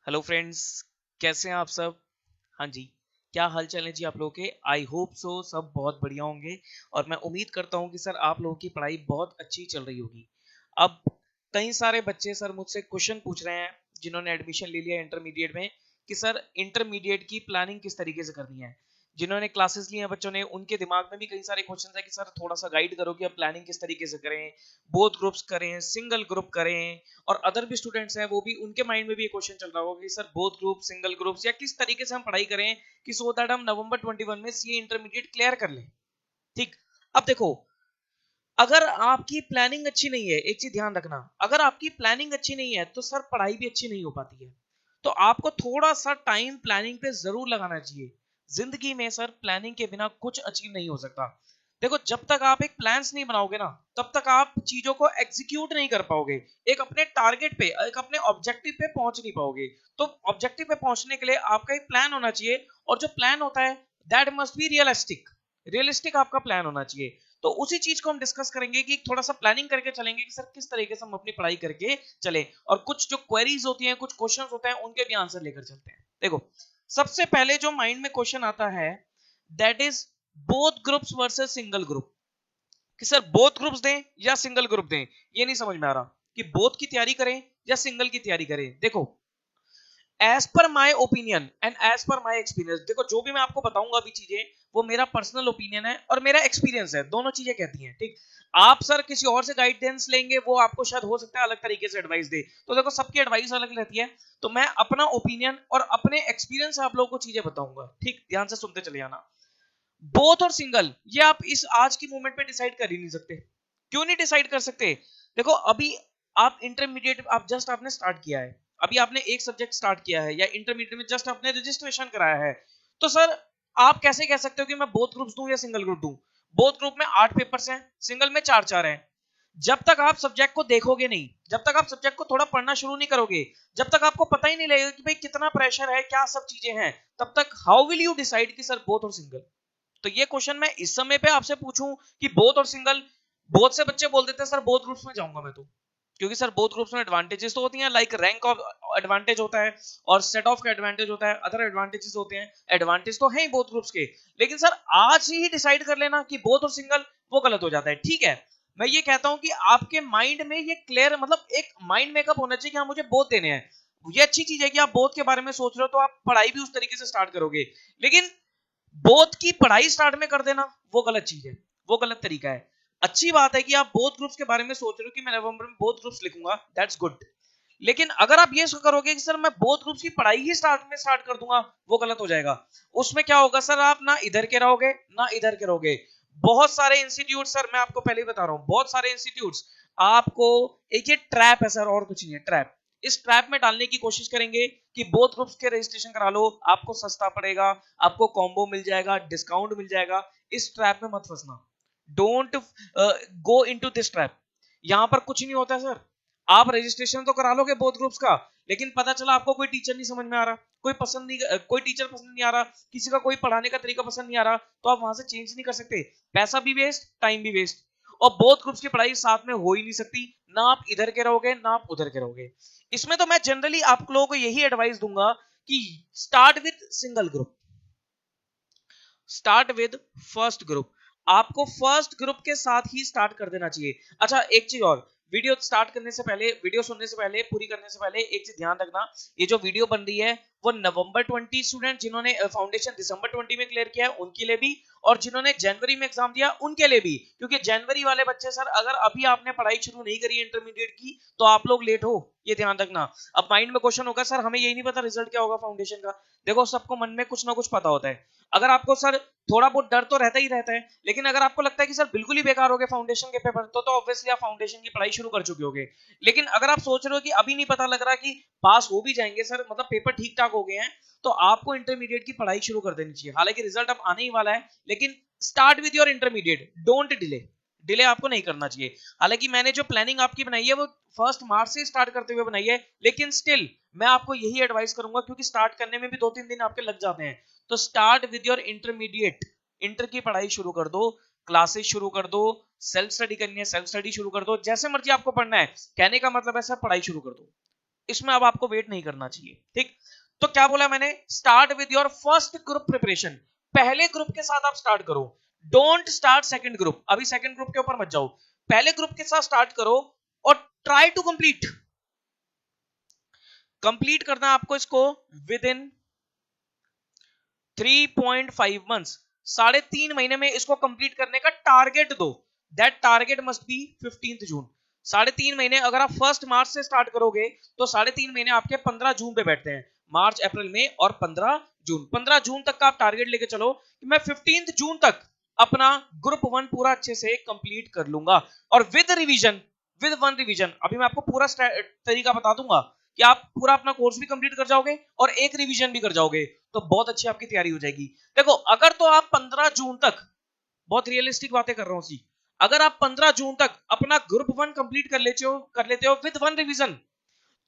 Hello friends, कैसे हैं आप सब। हाँ जी, क्या हाल चाल है जी आप लोगों के। आई होप सो सब बहुत बढ़िया होंगे और मैं उम्मीद करता हूँ कि सर आप लोगों की पढ़ाई बहुत अच्छी चल रही होगी। अब कई सारे बच्चे सर मुझसे क्वेश्चन पूछ रहे हैं जिन्होंने एडमिशन ले लिया इंटरमीडिएट में कि सर इंटरमीडिएट की प्लानिंग किस तरीके से करनी है। जिन्होंने क्लासेस ली हैं बच्चों ने, उनके दिमाग में भी कई सारे क्वेश्चन है कि सर थोड़ा सा गाइड करो कि अब प्लानिंग किस तरीके से करें, बोथ ग्रुप्स करें, सिंगल ग्रुप करें। और अदर भी स्टूडेंट्स हैं, वो भी उनके माइंड में भी ये क्वेश्चन चल रहा होगा कि sir both group, single groups, या किस तरीके से हम पढ़ाई करें कि सो दैट हम नवंबर 21 में सीए इंटरमीडिएट क्लियर कर लें। ठीक। अब देखो, अगर आपकी प्लानिंग अच्छी नहीं है, एक चीज ध्यान रखना, अगर आपकी प्लानिंग अच्छी नहीं है तो सर पढ़ाई भी अच्छी नहीं हो पाती है। तो आपको थोड़ा सा टाइम प्लानिंग पे जरूर लगाना चाहिए। जिंदगी में सर प्लानिंग के बिना कुछ अचीव नहीं हो सकता। देखो, जब तक आप एक प्लान्स नहीं बनाओगे ना, तब तक आप चीजों को एग्जीक्यूट नहीं कर पाओगे। एक अपने टारगेट पे, एक अपने ऑब्जेक्टिव पे पहुंच नहीं पाओगे। तो ऑब्जेक्टिव पे पहुंचने के लिए आपका एक प्लान होना चाहिए, और जो प्लान होता है that must be realistic. Realistic आपका प्लान होना चाहिए। तो उसी चीज को हम डिस्कस करेंगे कि थोड़ा सा प्लानिंग करके चलेंगे कि सर किस तरीके से हम अपनी पढ़ाई करके चले, और कुछ जो क्वेरीज होती हैं, कुछ क्वेश्चंस होते हैं, उनके भी आंसर लेकर चलते हैं। देखो, सबसे पहले जो माइंड में क्वेश्चन आता है that is both groups versus single group. कि सर बोथ ग्रुप्स दें या सिंगल ग्रुप दें, ये नहीं समझ में आ रहा कि बोथ की तैयारी करें या सिंगल की तैयारी करें। देखो, as per my opinion and as per my experience, देखो जो भी मैं आपको बताऊंगा अभी चीजें, वो मेरा पर्सनल ओपिनियन है और मेरा एक्सपीरियंस है, दोनों चीजें कहती हैं। ठीक। आप सर किसी और से गाइडेंस लेंगे, वो आपको शायद हो सकता है अलग तरीके से एडवाइस दे। तो देखो, सबकी एडवाइस अलग रहती है। तो मैं अपना ओपिनियन और अपने एक्सपीरियंस से आप लोगों को चीजें बताऊंगा। ठीक, ध्यान से सुनते चले जाना। बोथ और सिंगल, ये आप इस आज की मूवमेंट पे डिसाइड कर ही नहीं सकते। क्यों नहीं डिसाइड कर सकते? देखो, अभी आप इंटरमीडिएट, आप जस्ट आपने स्टार्ट किया है, अभी आपने एक सब्जेक्ट स्टार्ट किया है, या इंटरमीडिएट में जस्ट आपने रजिस्ट्रेशन कराया है। तो सर आप कैसे कह सकते हो कि मैं बोथ ग्रुप्स दूं या सिंगल ग्रुप दूं? बोथ ग्रुप में 8 पेपर्स हैं, सिंगल में 4-4 हैं। जब तक आप सब्जेक्ट को देखोगे नहीं, जब तक आप सब्जेक्ट को थोड़ा पढ़ना शुरू नहीं करोगे, जब तक आपको पता ही नहीं लगेगा कि भाई कितना प्रेशर है, क्या सब चीजें हैं, तब तक हाउ विल यू डिसाइड कि सर बोथ और सिंगल। तो ये क्वेश्चन मैं इस समय पे आपसे पूछूं कि बोथ और सिंगल, बहुत से बच्चे बोल देते हैं सर बोथ ग्रुप्स में जाऊंगा मैं तो। क्योंकि सर बोथ ग्रुप्स में एडवांटेजेस तो होती हैं, लाइक रैंक ऑफ एडवांटेज होता है, और सेट ऑफ का एडवांटेज होता है, अदर एडवांटेजेस होते हैं। एडवांटेज तो है ही बोथ ग्रुप्स के। लेकिन सर आज ही डिसाइड कर लेना कि बोथ और सिंगल, वो गलत हो जाता है। ठीक है, मैं ये कहता हूं कि आपके माइंड में ये क्लियर, मतलब एक माइंड मेकअप होना चाहिए कि हाँ मुझे बोथ देने हैं। ये अच्छी चीज है कि आप बोथ के बारे में सोच रहे हो, तो आप पढ़ाई भी उस तरीके से स्टार्ट करोगे। लेकिन बोथ की पढ़ाई स्टार्ट में कर देना, वो गलत चीज है, वो गलत तरीका है। अच्छी बात है कि आप बोथ ग्रुप्स के बारे में सोच रहे हो कि मैं नवंबर में बोथ ग्रुप्स लिखूंगा, दैट्स गुड। लेकिन अगर आप ये करोगे कि सर मैं बोथ ग्रुप्स की पढ़ाई ही स्टार्ट कर दूंगा, वो गलत हो जाएगा। उसमें क्या होगा सर, आप ना इधर के रहोगे ना इधर के रहोगे। बहुत सारे इंस्टीट्यूट, सर मैं आपको पहले ही बता रहा हूं, बहुत सारे इंस्टीट्यूट्स आपको, एक ये ट्रैप है सर, और कुछ नहीं है, ट्रैप। इस ट्रैप में डालने की कोशिश करेंगे कि बोथ ग्रुप्स के रजिस्ट्रेशन करा लो, आपको सस्ता पड़ेगा, आपको कॉम्बो मिल जाएगा, डिस्काउंट मिल जाएगा। इस ट्रैप में मत फंसना। Don't go into this trap. यहां पर कुछ नहीं होता है सर। आप रजिस्ट्रेशन तो करा लोगे बोथ ग्रुप्स का, लेकिन पता चला आपको कोई टीचर नहीं समझ में आ रहा, कोई पसंद नहीं, कोई टीचर पसंद नहीं आ रहा, किसी का कोई पढ़ाने का तरीका पसंद नहीं आ रहा, तो आप वहां से चेंज नहीं कर सकते। पैसा भी वेस्ट, टाइम भी वेस्ट। और बोथ ग्रुप्स की पढ़ाई साथ में हो ही नहीं सकती। ना आप इधर के रहोगे ना आप उधर के रहोगे। इसमें तो मैं जनरली आप लोगों को यही एडवाइस दूंगा कि start with single group, start with first group. आपको फर्स्ट ग्रुप के साथ ही स्टार्ट कर देना चाहिए। अच्छा, एक चीज और, वीडियो स्टार्ट करने से पहले, वीडियो सुनने से पहले, पूरी करने से पहले एक चीज ध्यान रखना। ये जो वीडियो बन रही है वो नवंबर 20 स्टूडेंट जिन्होंने फाउंडेशन दिसंबर 20 में क्लियर किया है उनके लिए भी, और जिन्होंने जनवरी में एग्जाम दिया उनके लिए भी। क्योंकि जनवरी वाले बच्चे सर, अगर अभी आपने पढ़ाई शुरू नहीं करी इंटरमीडिएट की, तो आप लोग लेट हो, ये ध्यान रखना। अब माइंड में क्वेश्चन होगा सर हमें यही नहीं पता रिजल्ट क्या होगा फाउंडेशन का। देखो, सबको मन में कुछ ना कुछ पता होता है। अगर आपको सर थोड़ा बहुत डर तो रहता ही रहता है, लेकिन अगर आपको लगता है कि सर बिल्कुल ही बेकार हो गए फाउंडेशन के पेपर, तो ऑब्वियसली आप फाउंडेशन की पढ़ाई शुरू कर चुके होगे। लेकिन अगर आप सोच रहे हो कि अभी नहीं पता लग रहा कि पास हो भी जाएंगे सर, मतलब पेपर ठीक ठाक हो गए हैं, तो आपको इंटरमीडिएट की पढ़ाई शुरू कर देनी चाहिए। हालांकि रिजल्ट अब आने ही वाला है, लेकिन start with your intermediate, don't delay. Delay आपको नहीं करना चाहिए। हालांकि मैंने जो प्लानिंग आपकी बनाई है वो 1 मार्च से स्टार्ट करते हुए बनाई है, लेकिन स्टिल मैं आपको यही एडवाइस करूंगा, क्योंकि स्टार्ट करने में भी 2-3 दिन आपके लग जाते हैं। तो start with your intermediate, inter की पढ़ाई शुरू कर दो, क्लासेस शुरू कर दो, सेल्फ स्टडी करनी है सेल्फ स्टडी शुरू कर दो, जैसे मर्जी आपको पढ़ना है। कहने का मतलब है सर पढ़ाई शुरू कर दो। इसमें अब आपको वेट नहीं करना चाहिए, ठीक। तो क्या बोला मैंने, start with your first group preparation, पहले ग्रुप के साथ आप स्टार्ट करो, डोंट स्टार्ट सेकंड ग्रुप, अभी सेकंड ग्रुप के ऊपर मत जाओ, पहले ग्रुप के साथ स्टार्ट करो और ट्राई टू कंप्लीट करना आपको इसको विद इन 3.5 मंथ्स, 3.5 महीने में इसको कंप्लीट करने का टारगेट दो, दैट टारगेट मस्ट बी 15 जून। 3.5 महीने, अगर आप 1 मार्च से स्टार्ट करोगे तो 3.5 महीने आपके 15 जून पे बैठते हैं, मार्च अप्रैल में और 15 जून, 15 जून तक का आप टारगेट लेके चलो कि मैं 15 जून तक अपना ग्रुप 1 पूरा अच्छे से कंप्लीट कर लूंगा, और विद रिवीजन, विद 1 रिवीजन, अभी मैं आपको पूरा तरीका बता दूंगा कि आप पूरा अपना कोर्स भी कंप्लीट कर जाओगे और एक रिवीजन भी कर जाओगे, तो बहुत अच्छी आपकी तैयारी हो जाएगी। देखो, अगर तो आप 15 जून तक, बहुत रियलिस्टिक बातें कर रहा हूं सी, अगर आप 15 जून तक अपना ग्रुप 1 कंप्लीट कर लेते हो विद 1 रिवीजन,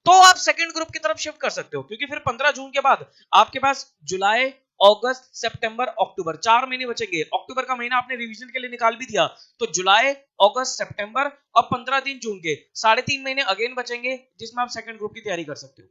तो आप सेकंड ग्रुप की तरफ शिफ्ट कर सकते हो, क्योंकि फिर 15 जून के बाद आपके पास जुलाई, अगस्त, सितंबर, अक्टूबर, 4 महीने बचेंगे, अक्टूबर का महीना आपने रिवीजन के लिए निकाल भी दिया, तो जुलाई, अगस्त, सितंबर और 15 दिन जून के 3.5 महीने अगेन बचेंगे, जिसमें आप सेकंड ग्रुप की तैयारी कर सकते हो।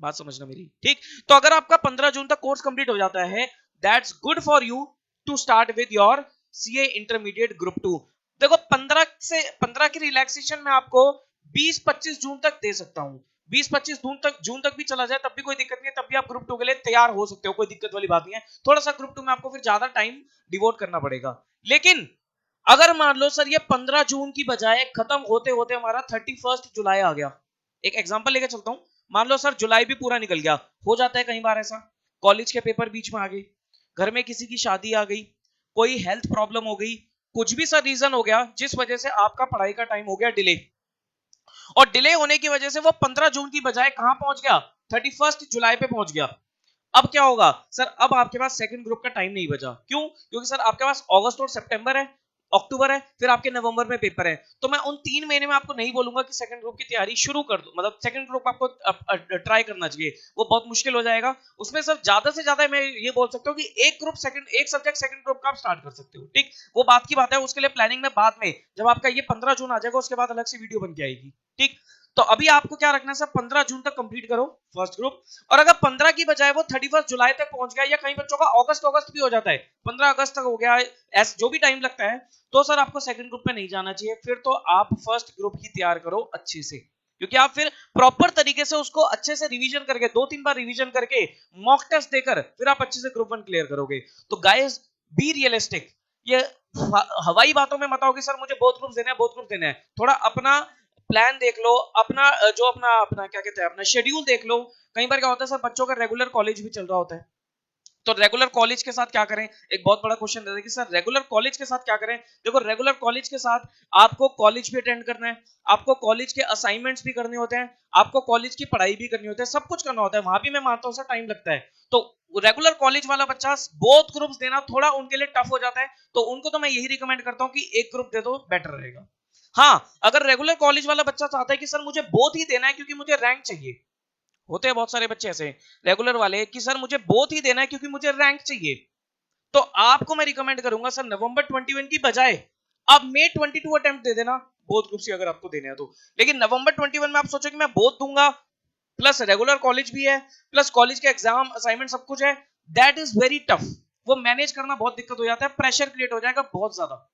बात समझना मेरी, ठीक। तो अगर आपका 15 जून तक कोर्स कंप्लीट हो जाता है, that's good for you to start with your CA intermediate group 2। देखो, 15 की रिलैक्सेशन में आपको 20-25 जून तक दे सकता हूं, 20-25 जून तक भी चला जाए तब भी कोई दिक्कत नहीं है, तब भी आप ग्रुप 2 के लिए तैयार हो सकते हो, कोई दिक्कत वाली बात नहीं है। थोड़ा सा ग्रुप 2 में आपको फिर ज्यादा टाइम डिवोट करना पड़ेगा, लेकिन अगर मान लो सर ये 15 जून की बजाय खत्म होते होते हमारा 31 जुलाई आ गया, एक एग्जांपल लेके चलता हूं, मान लो सर जुलाई भी पूरा निकल गया, हो जाता है कई बार ऐसा, कॉलेज के पेपर बीच में आ गए, घर में किसी की शादी आ गई, कोई हेल्थ प्रॉब्लम हो गई, कुछ भी सर रीजन हो गया जिस वजह से आपका पढ़ाई का टाइम हो गया डिले, और डिले होने की वजह से वो 15 जून की बजाय कहां पहुंच गया, 31 जुलाई पे पहुंच गया। अब क्या होगा सर, अब आपके पास सेकंड ग्रुप का टाइम नहीं बचा, क्यों, क्योंकि सर आपके पास अगस्त और सितंबर है, अक्टूबर है, फिर आपके नवंबर में पेपर है, तो मैं उन 3 महीने में आपको नहीं बोलूंगा कि सेकंड ग्रुप की तैयारी शुरू कर दो, मतलब सेकंड ग्रुप आपको ट्राई करना चाहिए, वो बहुत मुश्किल हो जाएगा। उसमें सर ज्यादा से ज्यादा मैं ये बोल सकता हूँ कि एक सब्जेक्ट सेकंड ग्रुप का आप स्टार्ट कर सकते हो, ठीक। वो बात की बात है, उसके लिए प्लानिंग में बाद में, जब आपका ये 15 जून आ जाएगा उसके बाद अलग से वीडियो बन के आएगी, ठीक। तो अभी आपको क्या रखना है सर, 15 जून तक कंप्लीट करो फर्स्ट ग्रुप, और अगर 15 की बजाय वो 31 जुलाई तक पहुंच गया, या कई बच्चों का अगस्त अगस्त भी हो जाता है, 15 अगस्त तक हो गया, जो भी टाइम लगता है, तो सर आपको सेकंड ग्रुप पे नहीं जाना चाहिए, फिर तो आप फर्स्ट ग्रुप ही तैयार करो अच्छे से, क्योंकि आप फिर प्रॉपर तरीके से उसको अच्छे से रिवीजन करके 2-3 बार रिवीजन करके मॉक टेस्ट देकर फिर आप अच्छे से ग्रुप 1 क्लियर करोगे। तो गाइस, बी रियलिस्टिक, ये हवाई बातों में मत आओ कि सर मुझे बहुत ग्रुप देना है, बहुत ग्रुप देना है, थोड़ा अपना प्लान देख लो, अपना जो अपना अपना क्या कहते हैं, अपना शेड्यूल देख लो। कई बार क्या होता है सर, बच्चों का रेगुलर कॉलेज भी चल रहा होता है, तो रेगुलर कॉलेज के साथ क्या करें, एक बहुत बड़ा क्वेश्चन रहता है कि सर रेगुलर कॉलेज के साथ क्या करें। देखो, रेगुलर कॉलेज के साथ आपको कॉलेज भी अटेंड करना है, आपको कॉलेज के असाइनमेंट्स भी करने होते हैं, आपको कॉलेज की पढ़ाई भी करनी होती है, सब कुछ करना होता है, वहां भी मैं मानता हूं सर टाइम लगता है। तो रेगुलर कॉलेज वाला बच्चा बोथ ग्रुप्स देना थोड़ा उनके लिए टफ हो जाता है, तो उनको तो मैं यही रिकमेंड करता हूं कि एक ग्रुप दे दो, बेटर रहेगा। हाँ, अगर रेगुलर कॉलेज वाला बच्चा चाहता है कि सर मुझे बोथ ही देना है क्योंकि मुझे रैंक चाहिए, होते हैं बहुत सारे बच्चे ऐसे रेगुलर वाले कि सर मुझे बोथ ही देना है क्योंकि मुझे रैंक चाहिए, तो आपको मैं रिकमेंड करूंगा सर नवंबर 21 की बजाय आप मई 22 अटेम्प्ट दे देना, बोथ ग्रुप से अगर आपको देने हैं तो। लेकिन नवंबर 21 में आप सोचो कि मैं बोथ दूंगा, प्लस रेगुलर कॉलेज भी है, प्लस कॉलेज के एग्जाम असाइनमेंट सब कुछ है, दैट इज वेरी टफ, वो मैनेज करना बहुत दिक्कत हो जाता है, प्रेशर क्रिएट हो जाएगा बहुत ज्यादा।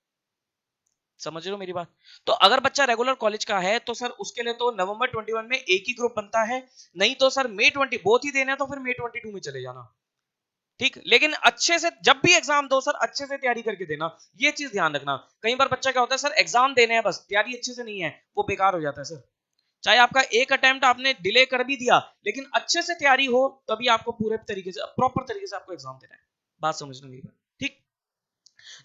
समझ रहे हो मेरी बात। तो अगर बच्चा रेगुलर कॉलेज का है तो सर उसके लिए तो नवंबर 21 में एक ही ग्रुप बनता है, नहीं तो सर मई 20 बोथ ही देने हैं तो फिर मई 22 में चले जाना, ठीक। लेकिन अच्छे से जब भी एग्जाम दो सर अच्छे से तैयारी करके देना, ये चीज ध्यान रखना। कई बार बच्चा क्या होता है सर, एग्जाम देने हैं बस, तैयारी अच्छे से नहीं है, वो बेकार हो जाता है सर। चाहे आपका एक अटेम्प्ट आपने डिले कर भी दिया, लेकिन अच्छे से तैयारी हो तभी आपको पूरे तरीके से प्रॉपर तरीके से आपको एग्जाम देना है। बात समझना मेरी बात, ठीक।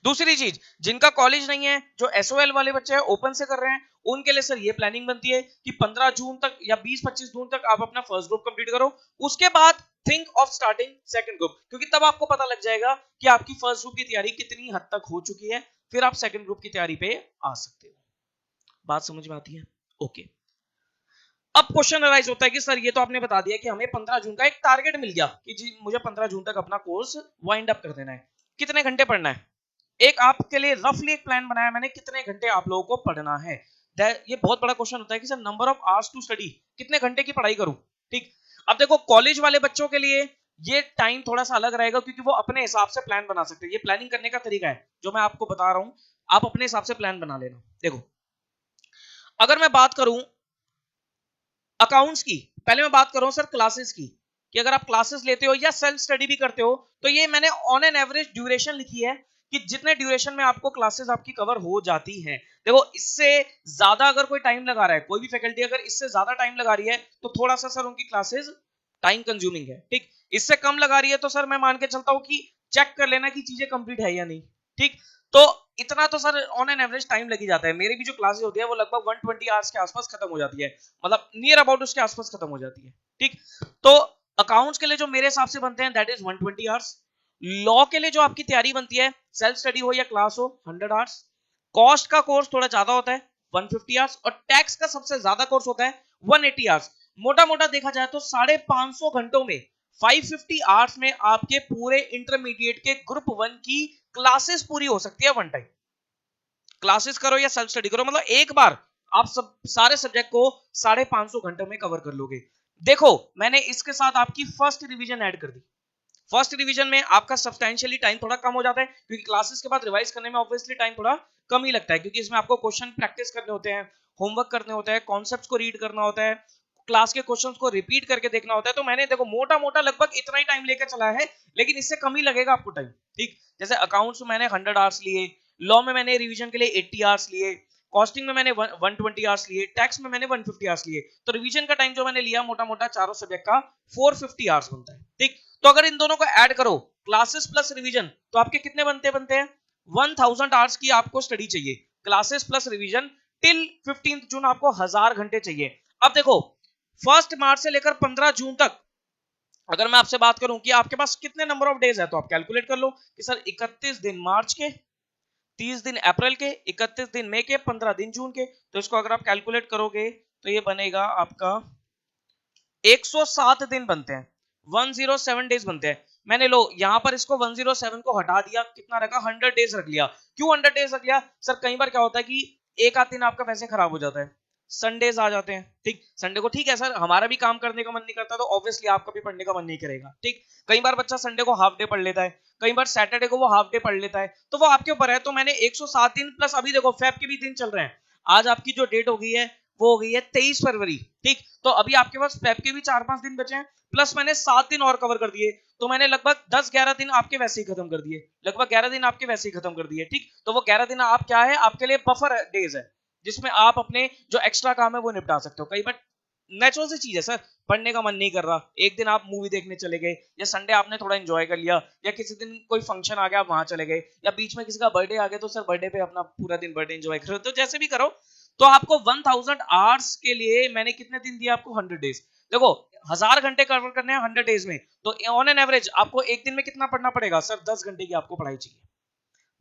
दूसरी चीज, जिनका कॉलेज नहीं है, जो एसओएल वाले बच्चे हैं, ओपन से कर रहे हैं, उनके लिए सर ये प्लानिंग बनती है कि 15 जून तक या 20-25 जून तक आप अपना फर्स्ट ग्रुप कंप्लीट करो, उसके बाद think of starting second group, क्योंकि तब आपको पता लग जाएगा कि आपकी फर्स्ट ग्रुप की तैयारी कितनी हद तक हो चुकी है, फिर आप सेकंड ग्रुप की तैयारी पे आ सकते हो। बात समझ में आती है, ओके। अब क्वेश्चन अराइज होता है कि सर ये तो आपने बता दिया कि हमें 15 जून का एक टारगेट मिल गया कि जी मुझे 15 जून तक अपना कोर्स वाइंड अप कर देना है, कितने घंटे पढ़ना है, एक आपके लिए रफली एक प्लान बनाया मैंने, कितने घंटे आप लोगों को पढ़ना है। ये बहुत बड़ा क्वेश्चन होता है कि sir number of hours to study, कितने घंटे की पढ़ाई करूं। ठीक, अब देखो कॉलेज वाले बच्चों के लिए ये टाइम थोड़ा सा अलग रहेगा, क्योंकि वो अपने हिसाब से प्लान बना सकते हैं। ये प्लानिंग करने का तरीका है जो मैं आपको बता रहा हूं, आप अपने हिसाब से प्लान बना लेना। देखो अगर मैं बात करूं अकाउंट्स की, पहले मैं बात कर रहा हूं सर क्लासेस की, कि अगर आप क्लासेस लेते हो या सेल्फ स्टडी भी करते हो, तो ये मैंने ऑन एन एवरेज ड्यूरेशन लिखी है कि जितने ड्यूरेशन में आपको क्लासेस आपकी कवर हो जाती हैं। देखो इससे ज्यादा अगर कोई टाइम लगा रहा है, कोई भी फैकल्टी अगर इससे ज्यादा टाइम लगा रही है तो थोड़ा सा सर उनकी क्लासेस टाइम कंज्यूमिंग है। ठीक, इससे कम लगा रही है तो सर मैं मान के चलता हूं कि चेक कर लेना कि चीजें कंप्लीट है या नहीं। ठीक, तो इतना तो sir on an average time लग ही जाता है। मेरी भी जो क्लासेस होती है वो लगभग 120 आवर्स के आसपास खत्म हो जाती है, मतलब नियर अबाउट उसके आसपास खत्म हो जाती है। ठीक, तो अकाउंट्स के लिए जो मेरे हिसाब से बनते हैं दैट इज 120 आवर्स। लॉ के लिए जो आपकी तैयारी बनती है, सेल्फ स्टडी हो या क्लास हो, 100 आवर्स। कॉस्ट का कोर्स थोड़ा ज्यादा होता है, 150 आवर्स। और टैक्स का सबसे ज्यादा कोर्स होता है 180 आवर्स। मोटा मोटा देखा जाए तो 550 घंटों में 550 आवर्स में आपके पूरे इंटरमीडिएट के ग्रुप 1 की क्लासेस पूरी हो सकती है वन टाइम। क्लासेस करो या सेल्फ स्टडी करो, मतलब एक बार आप सब सारे सब्जेक्ट को 550 घंटों में कवर कर लोगे। देखो मैंने इसके साथ आपकी फर्स्ट रिवीजन ऐड कर दी। फर्स्ट रिवीजन में आपका सब्सटेंशियली टाइम थोड़ा कम हो जाता है, क्योंकि क्लासेस के बाद रिवाइज करने में ऑब्वियसली टाइम थोड़ा कम ही लगता है, क्योंकि इसमें आपको क्वेश्चन प्रैक्टिस करने होते हैं, होमवर्क करने होते हैं, कॉन्सेप्ट्स को रीड करना होता है, क्लास के क्वेश्चंस को रिपीट करके देखना होता है। तो मैंने देखो मोटा मोटा लगभग इतना ही टाइम लेकर चला है, लेकिन इससे कम ही लगेगा आपको टाइम। ठीक, जैसे अकाउंट्स में मैंने 100 आवर्स लिए, लॉ में मैंने रिवीजन के लिए 80 आवर्स लिए, कॉस्टिंग में मैंने 120 आवर्स लिए, टैक्स में मैंने 150 आवर्स लिए। तो रिवीजन का टाइम जो मैंने लिया मोटा मोटा चारों सब्जेक्ट का 450 आवर्स बनता है। ठीक, तो अगर इन दोनों को ऐड करो क्लासेस प्लस रिवीजन, तो आपके कितने बनते हैं 1000 आवर्स की आपको स्टडी चाहिए, क्लासेस प्लस रिवीजन टिल 15 जून आपको 1000 घंटे चाहिए। अब देखो 1 मार्च से लेकर 15 जून तक अगर मैं आपसे बात करूं कि आपके पास कितने नंबर ऑफ डेज है, तो आप कैलकुलेट कर लो कि सर 31 दिन मार्च के, 30 दिन अप्रैल के, 31 दिन मई के, 15 दिन जून के। तो इसको अगर आप कैलकुलेट करोगे तो ये बनेगा आपका 107 दिन बनते हैं, 107 डेज बनते हैं। मैंने लो यहां पर इसको 107 को हटा दिया, कितना रखा 100 डेज रख लिया। क्यों 100 डेज रख लिया सर, कई बार क्या होता है कि एक आध दिन आपका वैसे खराब हो जाता है, संडेज आ जाते हैं। ठीक, संडे को ठीक है सर हमारा भी काम करने का मन नहीं करता, तो ऑब्वियसली आपका भी पढ़ने का मन नहीं करेगा। ठीक, कई बार बच्चा संडे को हाफ डे पढ़ लेता है, कई बार सैटरडे को वो हाफ डे पढ़ लेता है, तो वो आपके ऊपर है। तो मैंने 107 दिन प्लस अभी देखो फेब के भी दिन चल रहे हैं, आज आपकी जो डेट हो गई है वो हो गई है 23 फरवरी। ठीक, तो अभी आपके पास फेब के भी 4-5 दिन बचे हैं, प्लस मैंने 7 दिन और कवर कर दिए, तो मैंने लगभग 10-11 दिन आपके वैसे ही खत्म कर दिए, लगभग 11 दिन आपके वैसे ही खत्म कर दिए। ठीक, तो वो 11 दिन आप क्या है आपके लिए बफर डेज है, जिसमें आप अपने जो एक्स्ट्रा काम है वो निपटा सकते हो। कई बार नेचुरल सी चीज है सर, पढ़ने का मन नहीं कर रहा, एक दिन आप मूवी देखने चले गए, या संडे आपने थोड़ा एंजॉय कर लिया, या किसी दिन कोई फंक्शन आ गया आप वहां चले गए, या बीच में किसी का बर्थडे आ गया, तो सर बर्थडे पे अपना पूरा दिन बर्थडे एंजॉय करो, तो जैसे भी करो। तो आपको 1000 आवर्स के लिए मैंने कितने दिन दिया आपको 100 डेज। देखो 1000 घंटे कवर करने हैं 100 डेज में, तो ऑन एन एवरेज आपको एक दिन में कितना पढ़ना पड़ेगा सर, 10 घंटे की आपको पढ़ाई चाहिए।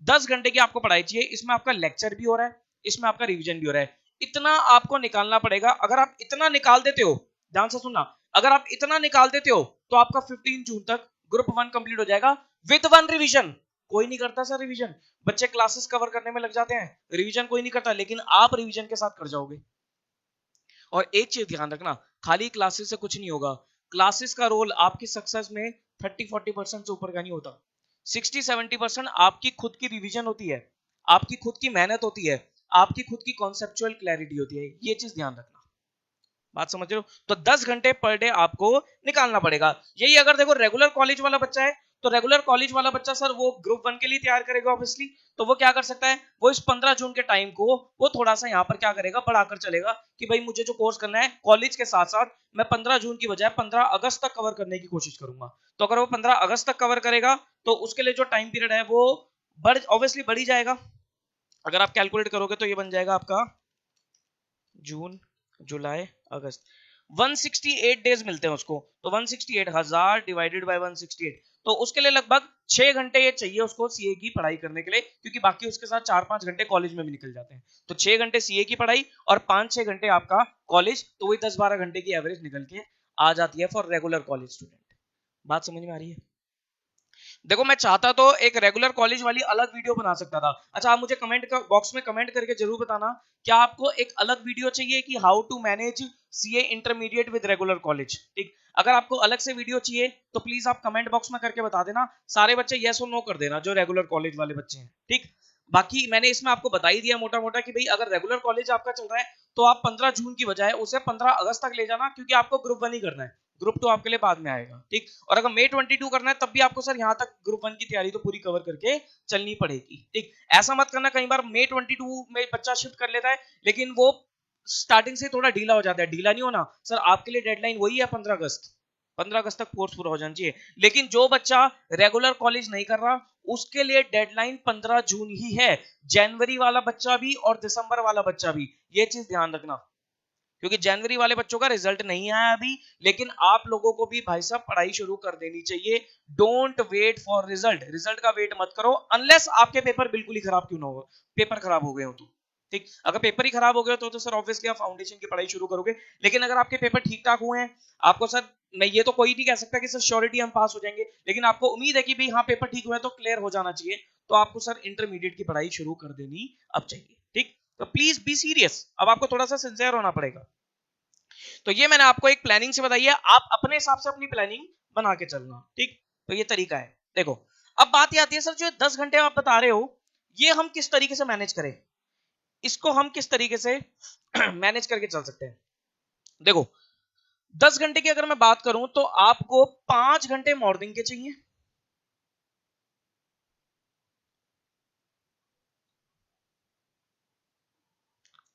10 घंटे की आपको पढ़ाई चाहिए, इसमें आपका लेक्चर भी हो रहा है, इसमें आपका रिवीजन भी हो रहा है, इतना आपको निकालना पड़ेगा। अगर आप इतना निकाल देते हो, ध्यान से सुनना, अगर आप इतना निकाल देते हो तो आपका 15 जून तक ग्रुप 1 कंप्लीट हो जाएगा विद 1 रिवीजन। कोई नहीं करता सर रिवीजन, बच्चे क्लासेस कवर करने में लग जाते हैं, रिवीजन कोई नहीं करता, लेकिन आप रिवीजन के साथ कर जाओगे। और एक चीज ध्यान रखना, खाली क्लासेस से कुछ नहीं होगा, क्लासेस का रोल आपकी सक्सेस में 30-40% से ऊपर का नहीं होता। 60-70% आपकी खुद की रिवीजन होती है, आपकी खुद की मेहनत होती है, आपकी खुद की कॉन्सेप्चुअल क्लैरिटी होती है, ये चीज ध्यान रखना। बात समझ रहे हो? तो 10 घंटे पर डे आपको निकालना पड़ेगा। यही अगर देखो रेगुलर कॉलेज वाला बच्चा है, तो रेगुलर कॉलेज वाला बच्चा सर वो ग्रुप 1 के लिए तैयार करेगा ऑब्वियसली, तो वो क्या कर सकता है, वो इस 15 जून के टाइम को वो थोड़ा सा यहाँ पर क्या करेगा, बढ़ाकर चलेगा कि भाई मुझे जो कोर्स करना है कॉलेज के साथ साथ मैं 15 जून की बजाय 15 अगस्त तक कवर करने की कोशिश करूंगा। तो अगर वो 15 अगस्त तक कवर करेगा तो उसके लिए जो टाइम पीरियड है वो ऑब्वियसली बढ़ ही जाएगा। अगर आप कैलकुलेट करोगे तो ये बन जाएगा आपका जून, जुलाई, अगस्त, 168 डेज मिलते हैं उसको। तो 168 1000 डिवाइडेड बाय 168, तो उसके लिए लगभग 6 घंटे ये चाहिए उसको सीए की पढ़ाई करने के लिए, क्योंकि बाकी उसके साथ 4-5 घंटे कॉलेज में भी निकल जाते हैं। तो 6 घंटे सीए की पढ़ाई और 5-6 घंटे आपका कॉलेज, तो वही 10-12 घंटे की एवरेज निकल के आ जाती है फॉर रेगुलर कॉलेज स्टूडेंट। बात समझ में आ रही है? देखो मैं चाहता तो एक रेगुलर कॉलेज वाली अलग वीडियो बना सकता था। अच्छा आप मुझे कमेंट बॉक्स में कमेंट करके जरूर बताना, क्या आपको एक अलग वीडियो चाहिए कि how to manage CA intermediate with regular college. ठीक, अगर आपको अलग से वीडियो चाहिए तो प्लीज आप कमेंट बॉक्स में करके बता देना। सारे बच्चे यस और नो कर देना जो रेगुलर कॉलेज वाले बच्चे हैं। ठीक, बाकी मैंने इसमें आपको बता ही दिया मोटा मोटा कि भाई अगर रेगुलर कॉलेज आपका चल रहा है तो आप 15 जून की बजाय उसे 15 अगस्त तक ले जाना, क्योंकि आपको ग्रुप 1 ही करना है, ग्रुप 2 आपके लिए बाद में आएगा। ठीक, और अगर May 22 करना है तब भी आपको सर यहाँ तक ग्रुप 1 की तैयारी तो पूरी कवर करके चलनी पड़ेगी। ठीक, ऐसा मत करना कई बार May 22 में बच्चा शिफ्ट कर लेता है लेकिन वो स्टार्टिंग से थोड़ा ढीला हो जाता है। ढीला नहीं होना सर, आपके लिए डेडलाइन वही है 15 अगस्त। 15 अगस्त तक कोर्स पूरा हो जाना चाहिए। लेकिन जो बच्चा रेगुलर कॉलेज नहीं कर रहा उसके लिए डेडलाइन 15 जून ही है। जनवरी वाला बच्चा भी और दिसंबर वाला बच्चा भी, ये चीज ध्यान रखना, क्योंकि जनवरी वाले बच्चों का रिजल्ट नहीं आया अभी। लेकिन आप लोगों को भी भाई साहब पढ़ाई शुरू कर देनी चाहिए। Don't wait for result, result का वेट मत करो अनलेस आपके पेपर बिल्कुल ही खराब क्यों ना हो, पेपर खराब हो गए हो तो। ठीक, अगर पेपर ही खराब हो गए तो सर ऑब्वियसली आप फाउंडेशन की पढ़ाई शुरू करोगे। लेकिन अगर आपके पेपर ठीक ठाक हुए हैं, आपको सर मैं ये तो कोई नहीं कह सकता कि सर श्योरिटी हम पास हो जाएंगे, लेकिन आपको उम्मीद है कि भाई हाँ पेपर ठीक हुए तो क्लियर हो जाना चाहिए, तो आपको सर इंटरमीडिएट की पढ़ाई शुरू कर देनी अब चाहिए। ठीक, तो प्लीज बी सीरियस, अब आपको थोड़ा सा सिंसियर होना पड़ेगा। तो ये मैंने आपको एक प्लानिंग से बताई है, आप अपने हिसाब से अपनी प्लानिंग बना के चलना। ठीक, तो ये तरीका है। देखो अब बात ये आती है सर, जो 10 घंटे आप बता रहे हो ये हम किस तरीके से मैनेज करें, इसको हम किस तरीके से मैनेज करके चल सकते हैं। देखो 10 घंटे की अगर मैं बात करूं तो आपको 5 घंटे मॉर्निंग के चाहिए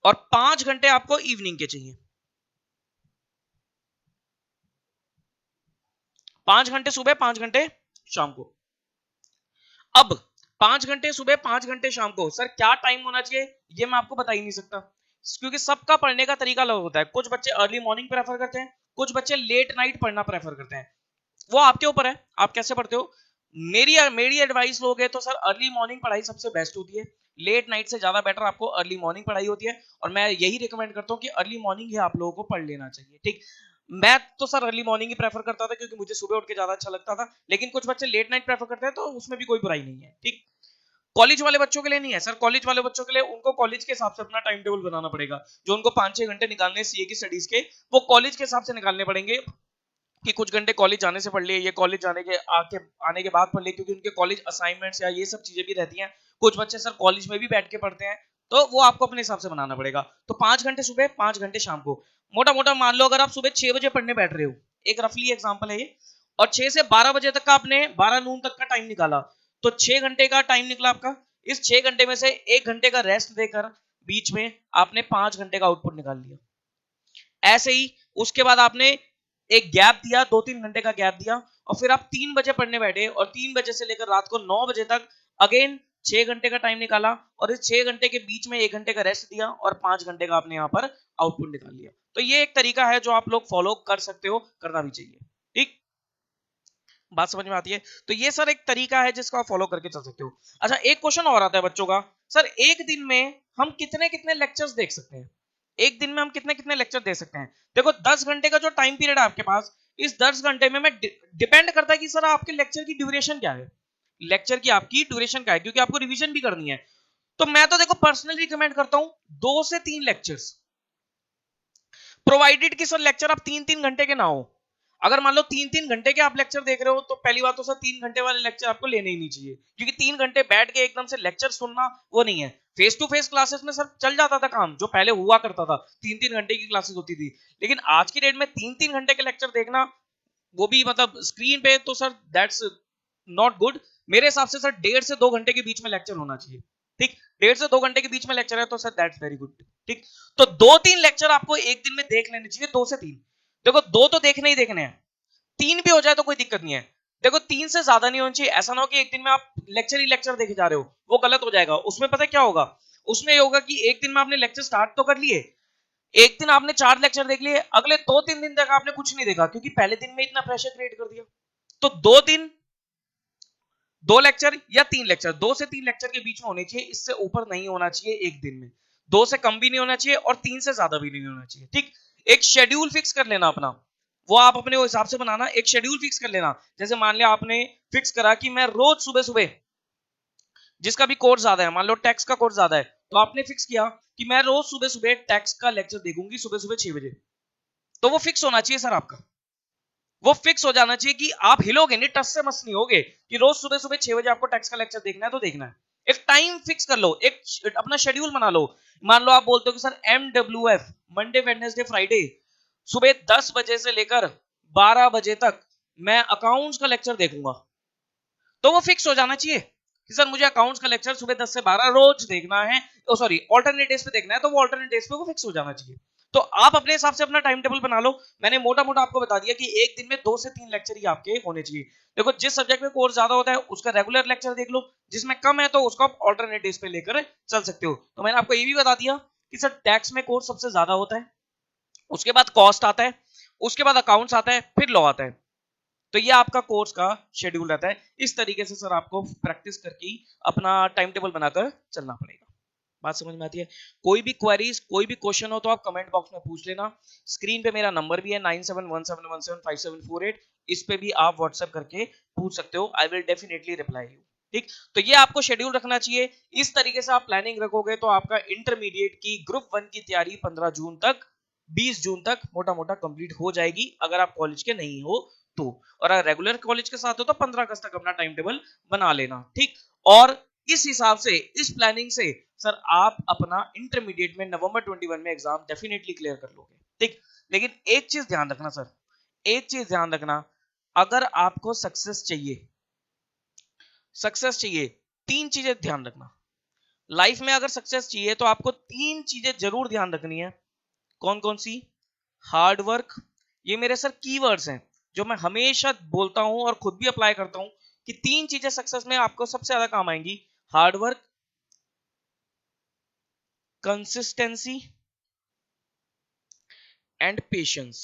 और 5 घंटे आपको इवनिंग के चाहिए। 5 घंटे सुबह, 5 घंटे शाम को। अब 5 घंटे सुबह 5 घंटे शाम को सर क्या टाइम होना चाहिए ये मैं आपको बता ही नहीं सकता, क्योंकि सबका पढ़ने का तरीका अलग होता है। कुछ बच्चे अर्ली मॉर्निंग प्रेफर करते हैं, कुछ बच्चे लेट नाइट पढ़ना प्रेफर करते हैं। वो आपके ऊपर है आप कैसे पढ़ते हो। मेरी मेरी एडवाइस लोगे तो सर अर्ली मॉर्निंग पढ़ाई सबसे बेस्ट होती है। लेट नाइट से ज्यादा बेटर आपको अर्ली मॉर्निंग पढ़ाई होती है, और मैं यही रिकमेंड करता हूँ कि अर्ली मॉर्निंग ही आप लोगों को पढ़ लेना चाहिए। ठीक, मैं तो सर अर्ली मॉर्निंग ही प्रेफर करता था क्योंकि मुझे सुबह उठ के ज्यादा अच्छा लगता था, लेकिन कुछ बच्चे लेट नाइट प्रेफर करते हैं तो उसमें भी कोई बुराई नहीं है। ठीक, कॉलेज वाले बच्चों के लिए नहीं है सर, कॉलेज वाले बच्चों के लिए उनको कॉलेज के हिसाब से अपना टाइम टेबल बनाना पड़ेगा। जो उनको 5-6 घंटे निकालने सीए की स्टडीज के, वो कॉलेज के हिसाब से निकालने पड़ेंगे कि कुछ घंटे कॉलेज जाने से पढ़ लिए, ये कॉलेज जाने के आने के बाद पढ़ लिए, क्योंकि उनके कॉलेज असाइनमेंट्स या ये सब चीजें भी रहती हैं। कुछ बच्चे सर कॉलेज में भी बैठ के पढ़ते हैं, तो वो आपको अपने हिसाब से बनाना पड़ेगा। तो 5 घंटे सुबह, 5 घंटे शाम को। मोटा मोटा मान लो अगर आप सुबह 6 बजे पढ़ने बैठ रहे हो, एक रफली एग्जाम्पल है ये, और 6 से 12 बजे तक का आपने 12 नून तक का टाइम निकाला, तो 6 घंटे का टाइम निकला आपका। इस 6 घंटे में से 1 घंटे का रेस्ट देकर बीच में आपने 5 घंटे का आउटपुट निकाल लिया। ऐसे ही उसके बाद आपने एक गैप दिया, 2-3 घंटे का गैप दिया, और फिर आप 3 बजे पढ़ने बैठे और 3 बजे से लेकर रात को 9 बजे तक अगेन 6 घंटे का टाइम निकाला, और इस 6 घंटे के बीच में 1 घंटे का रेस्ट दिया और 5 घंटे का आपने यहाँ पर आउटपुट निकाल लिया। तो ये एक तरीका है जो आप लोग फॉलो कर सकते हो, करना भी चाहिए। ठीक, बात समझ में आती है। तो ये सर एक तरीका है जिसको आप फॉलो करके चल सकते हो। अच्छा एक क्वेश्चन और आता है बच्चों का, सर एक दिन में हम कितने कितने लेक्चर्स देख सकते हैं, एक दिन में हम कितने कितने लेक्चर दे सकते हैं। देखो 10 घंटे का जो टाइम पीरियड है आपके पास, इस 10 घंटे में मैं डिपेंड करता है कि सर आपके लेक्चर की ड्यूरेशन क्या है, लेक्चर की आपकी ड्यूरेशन क्या है, क्योंकि आपको रिवीजन भी करनी है। तो मैं तो देखो पर्सनली रिकमेंड करता हूं 2 से 3 लेक्चर्स, प्रोवाइडेड कि सर लेक्चर आप 3-3 घंटे के ना हो। अगर मान लो 3-3 घंटे के आप लेक्चर देख रहे हो तो पहली बात तो सर 3 घंटे वाले लेक्चर आपको लेने ही नहीं चाहिए, क्योंकि 3 घंटे बैठ के एकदम से लेक्चर सुनना वो नहीं है। फेस टू फेस क्लासेस में सर चल जाता था काम, जो पहले हुआ करता था, 3-3 घंटे की क्लासेस होती थी। लेकिन आज की डेट में 3-3 घंटे के लेक्चर देखना, वो भी मतलब स्क्रीन पे, तो सर दैट्स नॉट गुड। मेरे हिसाब से सर 1.5 से 2 घंटे के बीच में लेक्चर होना चाहिए। ठीक, 1.5 से 2 घंटे के बीच में लेक्चर है तो सर दैट्स वेरी गुड। ठीक, तो 2-3 लेक्चर आपको एक दिन में देख लेने चाहिए, 2 से 3। देखो 2 तो देखने ही देखने हैं, 3 भी हो जाए तो कोई दिक्कत नहीं है। देखो 3 से ज्यादा नहीं होना चाहिए, ऐसा ना हो कि एक दिन में आप लेक्चर ही लेक्चर देखे जा रहे हो, वो गलत हो जाएगा। उसमें पता क्या होगा, उसमें ये होगा कि एक दिन में आपने लेक्चर स्टार्ट तो कर लिए, एक दिन आपने 4 लेक्चर देख लिए, अगले 2-3 दिन तक आपने कुछ नहीं देखा, क्योंकि पहले दिन में इतना प्रेशर क्रिएट कर दिया। तो 2 दिन 2 लेक्चर या 3 लेक्चर, 2 से 3 लेक्चर के बीच में होने चाहिए, इससे ऊपर नहीं होना चाहिए एक दिन में। 2 से कम भी नहीं होना चाहिए और 3 से ज्यादा भी नहीं होना चाहिए। ठीक, एक शेड्यूल फिक्स कर लेना अपना, वो आप अपने हिसाब से बनाना, एक शेड्यूल फिक्स कर लेना। जैसे मान लिया आपने फिक्स करा कि मैं रोज सुबह सुबह, जिसका भी कोर्स ज्यादा है, मान लो टैक्स का कोर्स ज्यादा है, तो आपने फिक्स किया कि मैं रोज सुबह सुबह टैक्स का लेक्चर देखूंगी सुबह सुबह 6 बजे। तो वो फिक्स होना चाहिए सर आपका, वो फिक्स हो जाना चाहिए कि आप हिलोगे नहीं, टस से मस नहीं होगे कि रोज सुबह सुबह 6 बजे आपको टैक्स का लेक्चर देखना है तो देखना है। एक टाइम फिक्स कर लो, एक अपना शेड्यूल बना लो। मान लो आप बोलते हो कि sir MWF, Monday Wednesday Friday, सुबह 10 बजे से लेकर 12 बजे तक मैं अकाउंट्स का लेक्चर देखूंगा। तो वो फिक्स हो जाना चाहिए कि सर मुझे अकाउंट्स का लेक्चर सुबह 10 से 12 रोज देखना है, ओ सॉरी ऑल्टरनेट डेज पे देखना है, तो वो ऑल्टरनेट डेज पे वो फिक्स हो जाना चाहिए। तो आप अपने हिसाब से अपना टाइम टेबल बना लो। मैंने मोटा मोटा आपको बता दिया कि एक दिन में 2 से 3 लेक्चर ही आपके होने चाहिए। देखो जिस सब्जेक्ट में कोर्स ज्यादा होता है उसका रेगुलर लेक्चर देख लो, जिसमें कम है तो उसको आप ऑल्टरनेट डेज पे लेकर चल सकते हो। तो मैंने आपको ये भी बता दिया कि सर टैक्स में कोर्स सबसे ज्यादा होता है, उसके बाद कॉस्ट आता है, उसके बाद अकाउंट्स आता है, फिर लॉ आता है। तो ये आपका कोर्स का शेड्यूल रहता है। इस तरीके से सर आपको प्रैक्टिस करके अपना टाइम टेबल बनाकर चलना पड़ेगा। बात समझ में आती है? कोई भी क्वेरीज, कोई भी क्वेश्चन हो तो आप कमेंट बॉक्स में पूछ लेना। स्क्रीन पे मेरा नंबर भी है 9717175748, इस पे भी आप व्हाट्सएप करके पूछ सकते हो, I will definitely reply you. ठीक, तो ये आपको शेड्यूल रखना चाहिए। इस तरीके से आप प्लानिंग रखोगे तो आपका इंटरमीडिएट की ग्रुप 1 की तैयारी 15 जून तक, 20 जून तक मोटा मोटा कंप्लीट हो जाएगी, अगर आप कॉलेज के नहीं हो तो। और अगर रेगुलर कॉलेज के साथ हो तो 15 अगस्त तक अपना टाइम टेबल बना लेना। ठीक, और इस हिसाब से, इस प्लानिंग से सर आप अपना इंटरमीडिएट में नवंबर 21 में एग्जाम डेफिनेटली क्लियर कर लोगे। ठीक, लेकिन एक चीज ध्यान रखना सर, एक चीज ध्यान रखना, अगर आपको सक्सेस चाहिए, सक्सेस चाहिए, 3 चीजें ध्यान रखना। लाइफ में अगर सक्सेस चाहिए तो आपको 3 चीजें जरूर ध्यान रखनी है। कौन कौन सी? हार्ड वर्क, ये मेरे सर कीवर्ड्स हैं जो मैं हमेशा बोलता हूं और खुद भी अप्लाई करता हूं कि 3 चीजें सक्सेस में आपको सबसे ज्यादा काम आएंगी। Hard work, consistency and patience.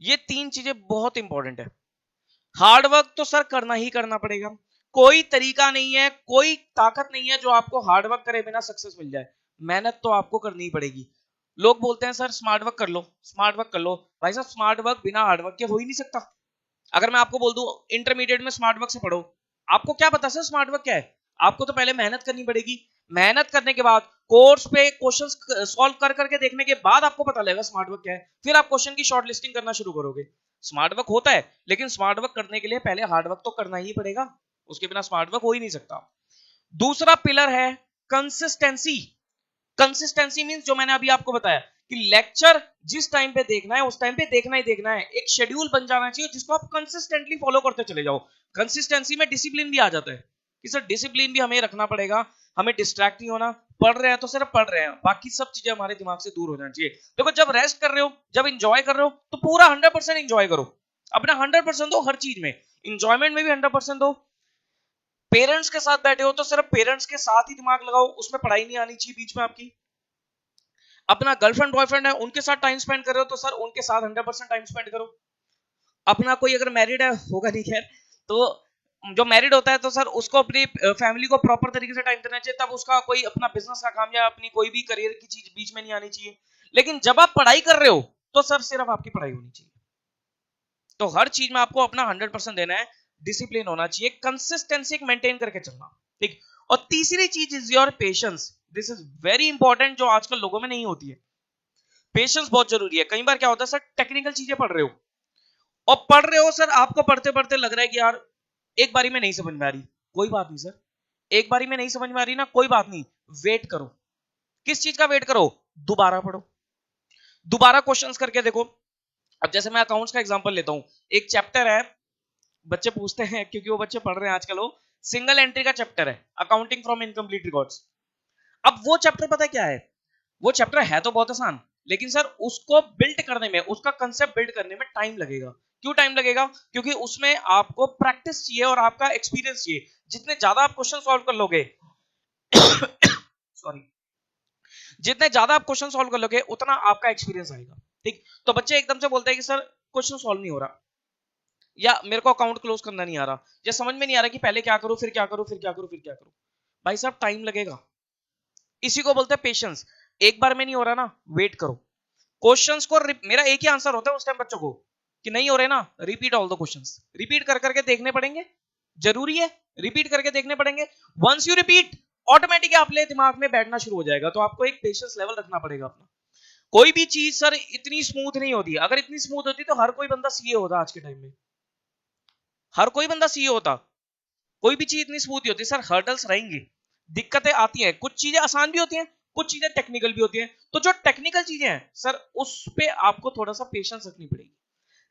ये 3 चीजें बहुत इंपॉर्टेंट है। हार्ड वर्क तो सर करना ही करना पड़ेगा, कोई तरीका नहीं है, कोई ताकत नहीं है जो आपको हार्ड वर्क करे बिना सक्सेस मिल जाए। मेहनत तो आपको करनी ही पड़ेगी। लोग बोलते हैं सर स्मार्ट वर्क कर लो, स्मार्ट वर्क कर लो। भाई साहब स्मार्ट वर्क बिना हार्ड वर्क के हो ही नहीं सकता। अगर मैं आपको बोल दूं इंटरमीडिएट में स्मार्ट वर्क से पढ़ो, आपको क्या पता सर स्मार्ट वर्क क्या है? आपको तो पहले मेहनत करनी पड़ेगी। मेहनत करने के बाद कोर्स पे क्वेश्चंस सॉल्व कर करके देखने के बाद आपको पता लगेगा स्मार्ट वर्क क्या है, फिर आप क्वेश्चन की शॉर्ट लिस्टिंग करना शुरू करोगे। स्मार्ट वर्क होता है, लेकिन स्मार्ट वर्क करने के लिए पहले हार्ड वर्क तो करना ही पड़ेगा, उसके बिना स्मार्ट वर्क हो ही नहीं सकता। दूसरा पिलर है कंसिस्टेंसी। कंसिस्टेंसी मींस जो मैंने अभी आपको बताया कि लेक्चर जिस टाइम पे देखना है उस टाइम पे देखना ही देखना है। एक शेड्यूल बन जाना चाहिए जिसको आप कंसिस्टेंटली फॉलो करते चले जाओ। कंसिस्टेंसी में डिसिप्लिन भी आ जाता है कि सर डिसिप्लिन भी हमें रखना पड़ेगा, हमें डिस्ट्रैक्ट नहीं होना। पढ़ रहे हैं तो सिर्फ पढ़ रहे हैं, बाकी सब चीजें हमारे दिमाग से दूर हो जानी चाहिए। देखो जब रेस्ट कर रहे हो, जब इंजॉय कर रहे हो तो पूरा 100% इंजॉय करो, अपना 100% दो हर चीज में, इंजॉयमेंट में भी 100% दो। पेरेंट्स के साथ बैठे हो तो सिर्फ पेरेंट्स के साथ ही दिमाग लगाओ, उसमें पढ़ाई नहीं आनी चाहिए बीच में आपकी। अपना गर्लफ्रेंड बॉयफ्रेंड है उनके साथ टाइम स्पेंड कर रहे हो तो सर उनके साथ 100% टाइम स्पेंड करो। अपना कोई अगर मैरिड है, होगा नहीं खैर, तो जो मैरिड होता है तो सर उसको अपनी फैमिली को प्रॉपर तरीके से टाइम देना चाहिए, तब उसका कोई अपना बिजनेस का काम या अपनी कोई भी करियर की चीज बीच में नहीं आनी चाहिए। लेकिन जब आप पढ़ाई कर रहे हो तो सर सिर्फ आपकी पढ़ाई होनी चाहिए। तो हर चीज में आपको अपना 100% देना है, डिसिप्लिन होना चाहिए, कंसिस्टेंसी मेंटेन करके चलना। ठीक, और तीसरी चीज is your patience. This is very important, जो आजकल लोगों में नहीं होती है। पेशेंस बहुत जरूरी है। कई बार क्या होता है सर, टेक्निकल चीजें पढ़ रहे हो और पढ़ रहे हो सर, आपको पढ़ते पढ़ते लग रहा है कि यार एक बारी में नहीं समझ में आ रही। कोई बात नहीं सर, एक बारी में नहीं समझ में आ रही ना, कोई बात नहीं, वेट करो। किस चीज का वेट करो? दोबारा पढ़ो, दोबारा क्वेश्चंस करके देखो। अब जैसे मैं अकाउंट्स का एग्जांपल लेता हूं, एक चैप्टर है, बच्चे पूछते हैं क्योंकि वो बच्चे पढ़ रहे हैं आजकल, वो सिंगल एंट्री का चैप्टर है, अकाउंटिंग फ्रॉम इनकम्प्लीट रिकॉर्ड्स। अब वो चैप्टर पता है क्या है? वो चैप्टर है तो बहुत आसान, लेकिन सर उसको बिल्ड करने में, उसका कंसेप्ट बिल्ड करने में टाइम लगेगा। क्यों टाइम लगेगा? क्योंकि उसमें आपको प्रैक्टिस चाहिए और आपका एक्सपीरियंस चाहिए। जितने ज्यादा आप क्वेश्चन सॉल्व कर लोगे सॉरी, जितने ज्यादा आप क्वेश्चन सॉल्व कर लोगे उतना आपका एक्सपीरियंस आएगा। ठीक, तो बच्चे एकदम से बोलते हैं कि सर क्वेश्चन सॉल्व नहीं हो रहा, या मेरे को अकाउंट क्लोज करना नहीं आ रहा, या समझ में नहीं आ रहा कि पहले क्या करूं फिर क्या करूं फिर क्या करूं फिर क्या करूं। भाई साहब टाइम लगेगा, इसी को बोलते हैं पेशेंस। एक बार में नहीं हो रहा ना, वेट करो, क्वेश्चंस को मेरा एक ही आंसर होता है उस टाइम बच्चों को कि नहीं हो रहे ना, repeat all the questions, repeat कर करके देखने पड़ेंगे, जरूरी है, रिपीट करके देखने पड़ेंगे। वंस यू रिपीट ऑटोमेटिकली अपने दिमाग में बैठना शुरू हो जाएगा। तो आपको एक पेशेंस लेवल रखना पड़ेगा अपना। कोई भी चीज सर इतनी स्मूथ नहीं होती, अगर इतनी स्मूथ होती तो हर कोई बंदा सीए होता आज के टाइम में, हर कोई बंदा सीए होता। कोई भी चीज इतनी स्मूथ नहीं होती सर, हर्डल्स रहेंगी, दिक्कतें आती हैं, कुछ चीजें आसान भी होती हैं, कुछ चीजें टेक्निकल भी होती हैं। तो जो टेक्निकल चीजें हैं सर, उस पे आपको थोड़ा सा पेशेंस रखनी पड़ेगी।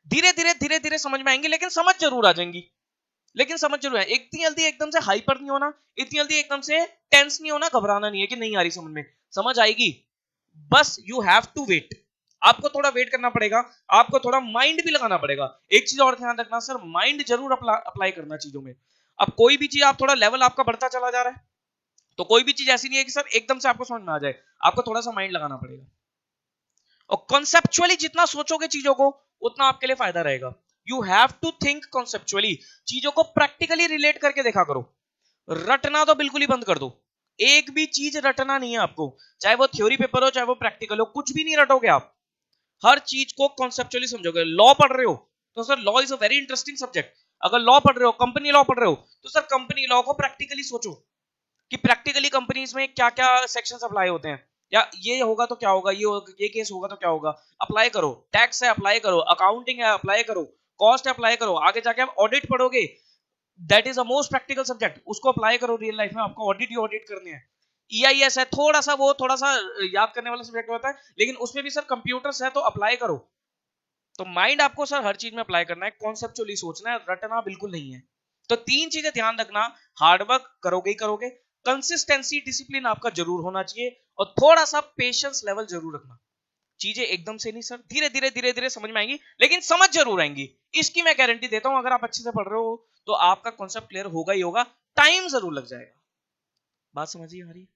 धीरे धीरे समझ में आएंगी, लेकिन समझ जरूर आ जाएंगी, लेकिन समझ जरूर है। इतनी जल्दी एकदम से हाइपर नहीं होना, इतनी जल्दी एकदम से टेंस नहीं होना, घबराना नहीं है कि नहीं आ रही समझ में, समझ आएगी। बस यू हैव टू वेट, आपको थोड़ा वेट करना पड़ेगा, आपको थोड़ा माइंड भी लगाना पड़ेगा। एक चीज और ध्यान रखना सर, माइंड जरूर अप्लाई करना चीजों में। अब कोई भी चीज आप थोड़ा लेवल आपका बढ़ता चला जा रहा है, तो कोई भी चीज ऐसी नहीं है कि सर एकदम से आपको समझ में आ जाए, आपको थोड़ा सा माइंड लगाना पड़ेगा। और कॉन्सेप्चुअली जितना सोचोगे चीजों को, उतना आपके लिए फायदा रहेगा। You have to think conceptually, चीजों को प्रैक्टिकली रिलेट करके देखा करो। रटना तो बिल्कुल ही बंद कर दो, एक भी चीज रटना नहीं है आपको, चाहे वो थ्योरी पेपर हो चाहे वो प्रैक्टिकल हो, कुछ भी नहीं रटोगे आप। हर चीज को कॉन्सेप्चुअली समझोगे। लॉ पढ़ रहे हो तो sir law is a very interesting subject. अगर लॉ पढ़ रहे हो, कंपनी लॉ पढ़ रहे हो, तो सर कंपनी लॉ को प्रैक्टिकली सोचो कि प्रैक्टिकली कंपनीज में क्या क्या सेक्शंस अप्लाई होते हैं, या ये होगा तो क्या होगा, ये केस होगा तो क्या होगा, अप्लाई करो। टैक्स है अप्लाई करो, अकाउंटिंग है अप्लाई करो, कॉस्ट है अप्लाई करो, आगे जाके आप ऑडिट पढ़ोगे, that is a most practical subject, उसको अप्लाई करो रियल लाइफ में, आपको ऑडिट ही ऑडिट करने हैं। ईआईएस है, थोड़ा सा वो थोड़ा सा याद करने वाला सब्जेक्ट होता है, लेकिन उसमें भी सर कंप्यूटर्स है तो अप्लाई करो। तो माइंड आपको सर हर चीज में अप्लाई करना है, कॉन्सेप्चुअली सोचना है, रटना बिल्कुल नहीं है। तो तीन चीजें ध्यान रखना, हार्डवर्क करोगे ही करोगे, कंसिस्टेंसी डिसिप्लिन आपका जरूर होना चाहिए, और थोड़ा सा पेशेंस लेवल जरूर रखना। चीजें एकदम से नहीं सर, धीरे धीरे समझ में आएंगी, लेकिन समझ जरूर आएंगी, इसकी मैं गारंटी देता हूं। अगर आप अच्छे से पढ़ रहे हो तो आपका कॉन्सेप्ट क्लियर होगा ही होगा, टाइम जरूर लग जाएगा। बात समझिए हमारी,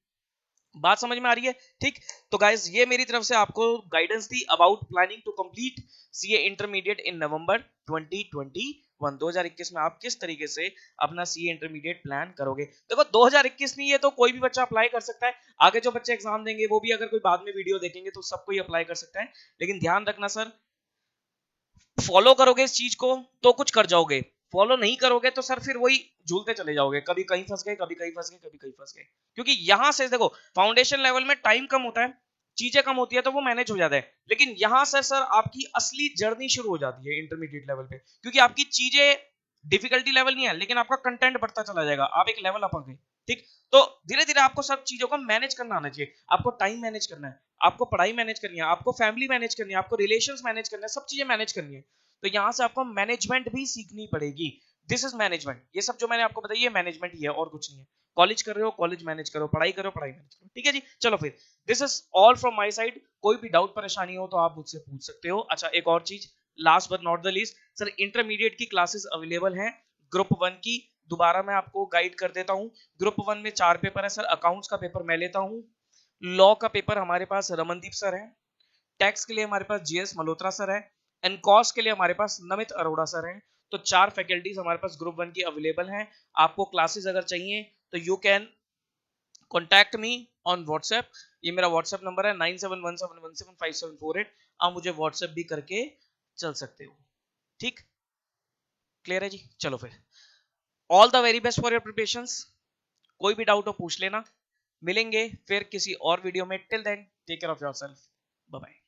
बात समझ में आ रही है? ठीक। तो गाइस ये मेरी तरफ से आपको गाइडेंस थी about planning to complete CA intermediate in November 2021। 2021 में आप किस तरीके से अपना सीए इंटरमीडिएट प्लान करोगे। देखो 2021 नहीं है तो कोई भी बच्चा अप्लाई कर सकता है, आगे जो बच्चे एग्जाम देंगे वो भी अगर कोई बाद में वीडियो देखेंगे तो सब कोई अप्लाई कर सकता है। लेकिन ध्यान रखना सर, फॉलो करोगे इस चीज को तो कुछ कर जाओगे, फॉलो नहीं करोगे तो सर फिर वही झूलते चले जाओगे, कभी कहीं फंस गए, कभी कहीं फंस गए, कभी कहीं फंस गए। क्योंकि यहां से देखो, फाउंडेशन लेवल में टाइम कम होता है, चीजें कम होती है तो वो मैनेज हो जाता है, लेकिन यहां से सर आपकी असली जर्नी शुरू हो जाती है इंटरमीडिएट लेवल पे, क्योंकि आपकी चीजें डिफिकल्टी लेवल नहीं है, लेकिन आपका कंटेंट बढ़ता चला जाएगा, आप एक लेवल अप आ गए। ठीक। तो धीरे धीरे आपको सब चीजों को मैनेज करना आना चाहिए, आपको टाइम मैनेज करना है, आपको पढ़ाई मैनेज करनी है, आपको फैमिली मैनेज करनी है, आपको रिलेशंस मैनेज करना है, सब चीजें मैनेज करनी है। तो यहां से आपको मैनेजमेंट भी सीखनी पड़ेगी। दिस इज मैनेजमेंट, ये सब जो मैंने आपको बताई है मैनेजमेंट ही है और कुछ नहीं है। कॉलेज कर रहे हो कॉलेज मैनेज करो, पढ़ाई करो पढ़ाई मैनेज करो। ठीक है जी, चलो फिर this is all from my side. कोई भी डाउट परेशानी हो तो आप मुझसे पूछ सकते हो। अच्छा एक और चीज, last but not the least, sir intermediate की क्लासेस अवेलेबल हैं ग्रुप 1 की। दोबारा मैं आपको गाइड कर देता हूँ। ग्रुप 1 में 4 पेपर है सर, अकाउंट्स का पेपर मैं लेता हूँ, लॉ का पेपर हमारे पास रमनदीप सर है, टैक्स के लिए हमारे पास जीएस मल्होत्रा सर है, एंड कॉस्ट के लिए हमारे पास नमित अरोड़ा सर हैं। तो 4 फैकल्टीज हमारे पास ग्रुप 1 की अवेलेबल हैं। आपको क्लासेस अगर चाहिए तो you can contact me on WhatsApp, ये मेरा व्हाट्सएप नंबर है 9717175748। आप मुझे व्हाट्सएप भी करके चल सकते हो। ठीक, क्लियर है जी, चलो फिर all the very best for your preparations. कोई भी डाउट हो पूछ लेना, मिलेंगे फिर किसी और वीडियो में। Till then take care of yourself, bye bye.